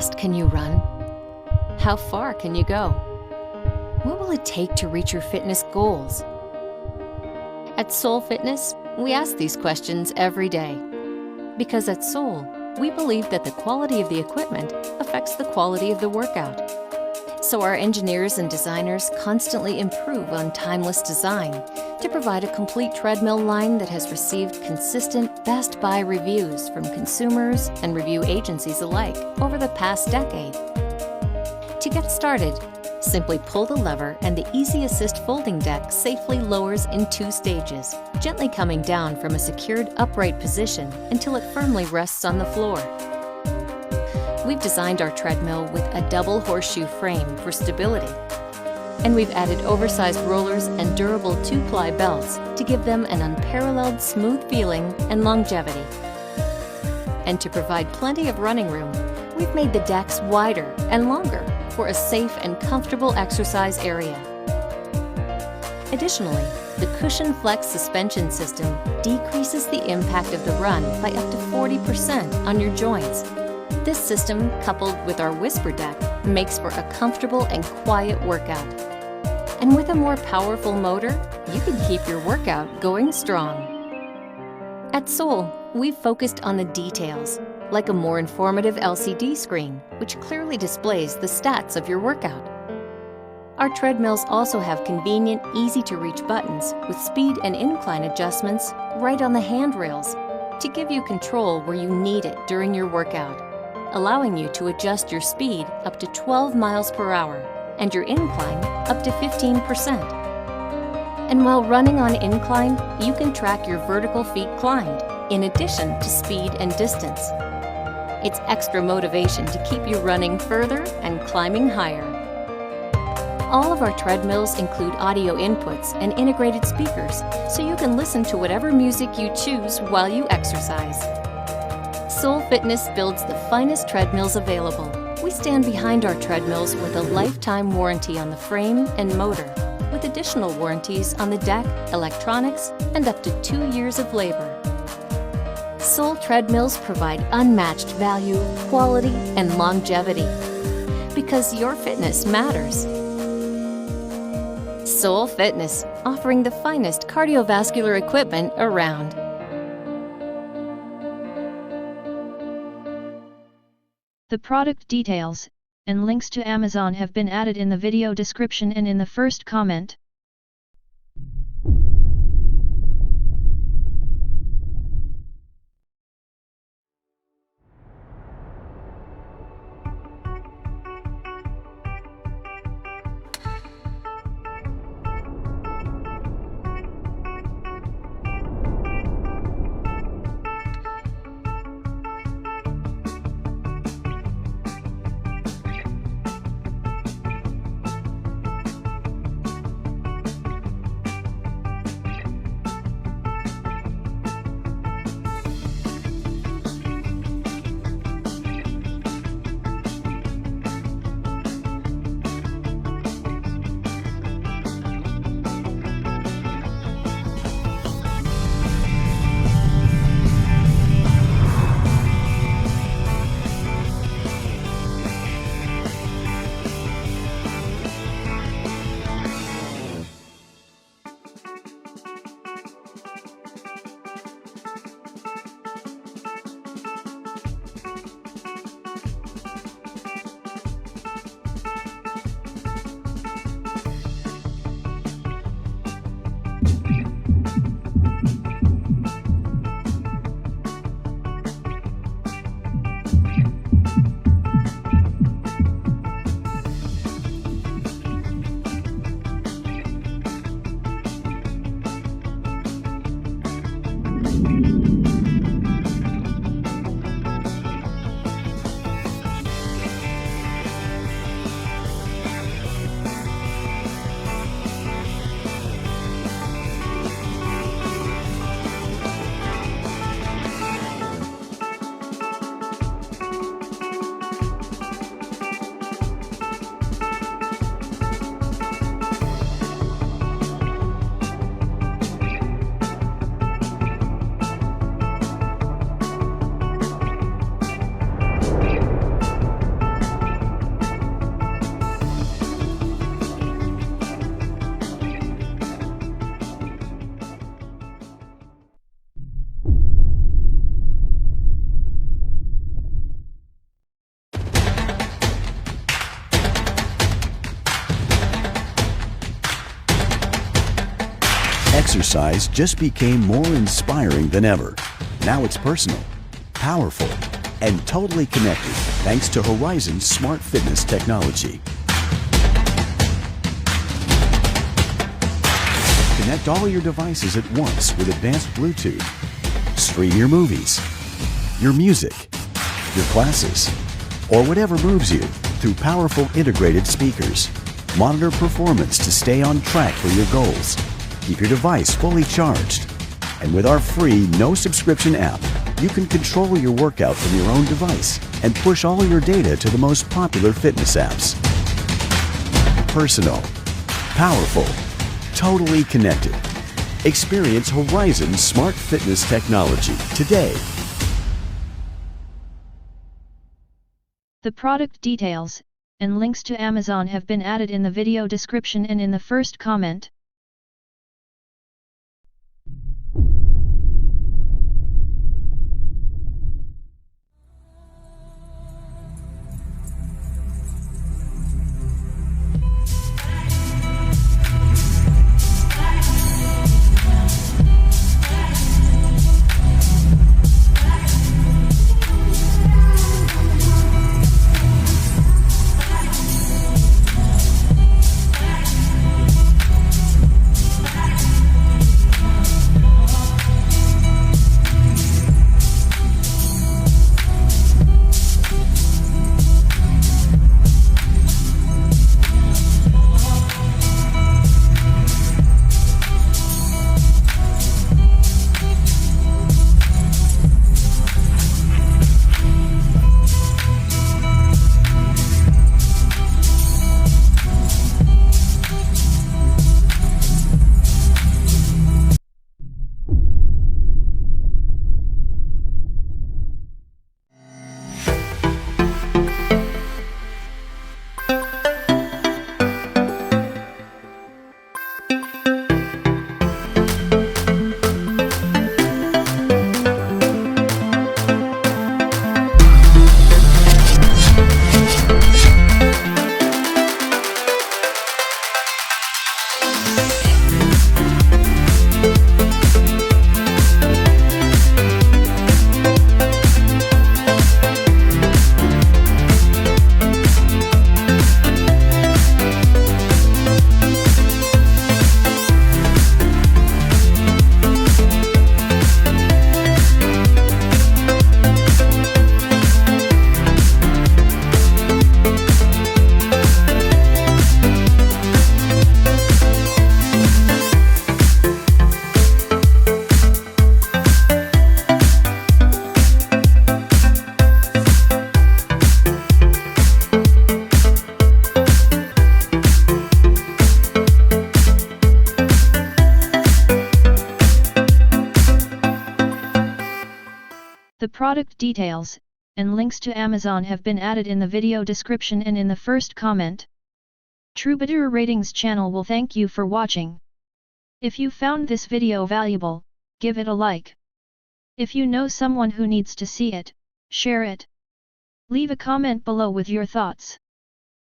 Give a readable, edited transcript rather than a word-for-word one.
fast can you run? How far can you go? What will it take to reach your fitness goals? At Soul Fitness, we ask these questions every day. Because at Soul, we believe that the quality of the equipment affects the quality of the workout. So our engineers and designers constantly improve on timeless design to provide a complete treadmill line that has received consistent Best Buy reviews from consumers and review agencies alike over the past decade. To get started, simply pull the lever and the Easy Assist folding deck safely lowers in 2 stages, gently coming down from a secured upright position until it firmly rests on the floor. We've designed our treadmill with a double horseshoe frame for stability, and we've added oversized rollers and durable 2-ply belts to give them an unparalleled smooth feeling and longevity. And to provide plenty of running room, we've made the decks wider and longer for a safe and comfortable exercise area. Additionally, the Cushion Flex suspension system decreases the impact of the run by up to 40% on your joints. This system, coupled with our Whisper deck, makes for a comfortable and quiet workout. And with a more powerful motor, you can keep your workout going strong. At Soul, we've focused on the details, like a more informative LCD screen, which clearly displays the stats of your workout. Our treadmills also have convenient, easy-to-reach buttons with speed and incline adjustments right on the handrails to give you control where you need it during your workout, allowing you to adjust your speed up to 12 miles per hour and your incline up to 15%. And while running on incline, you can track your vertical feet climbed, in addition to speed and distance. It's extra motivation to keep you running further and climbing higher. All of our treadmills include audio inputs and integrated speakers, so you can listen to whatever music you choose while you exercise. Soul Fitness builds the finest treadmills available. We stand behind our treadmills with a lifetime warranty on the frame and motor, with additional warranties on the deck, electronics, and up to 2 years of labor. Soul treadmills provide unmatched value, quality, and longevity. Because your fitness matters. Soul Fitness, offering the finest cardiovascular equipment around. The product details and links to Amazon have been added in the video description and in the first comment. Exercise just became more inspiring than ever. Now it's personal, powerful, and totally connected thanks to Horizon's smart fitness technology. Connect all your devices at once with advanced Bluetooth. Stream your movies, your music, your classes, or whatever moves you through powerful integrated speakers. Monitor performance to stay on track for your goals. Keep your device fully charged. And with our free, no-subscription app, you can control your workout from your own device and push all your data to the most popular fitness apps. Personal, powerful, totally connected. Experience Horizon's smart fitness technology today. The product details and links to Amazon have been added in the video description and in the first comment. The product details and links to Amazon have been added in the video description and in the first comment. Troubadour Ratings Channel will thank you for watching. If you found this video valuable, give it a like. If you know someone who needs to see it, share it. Leave a comment below with your thoughts.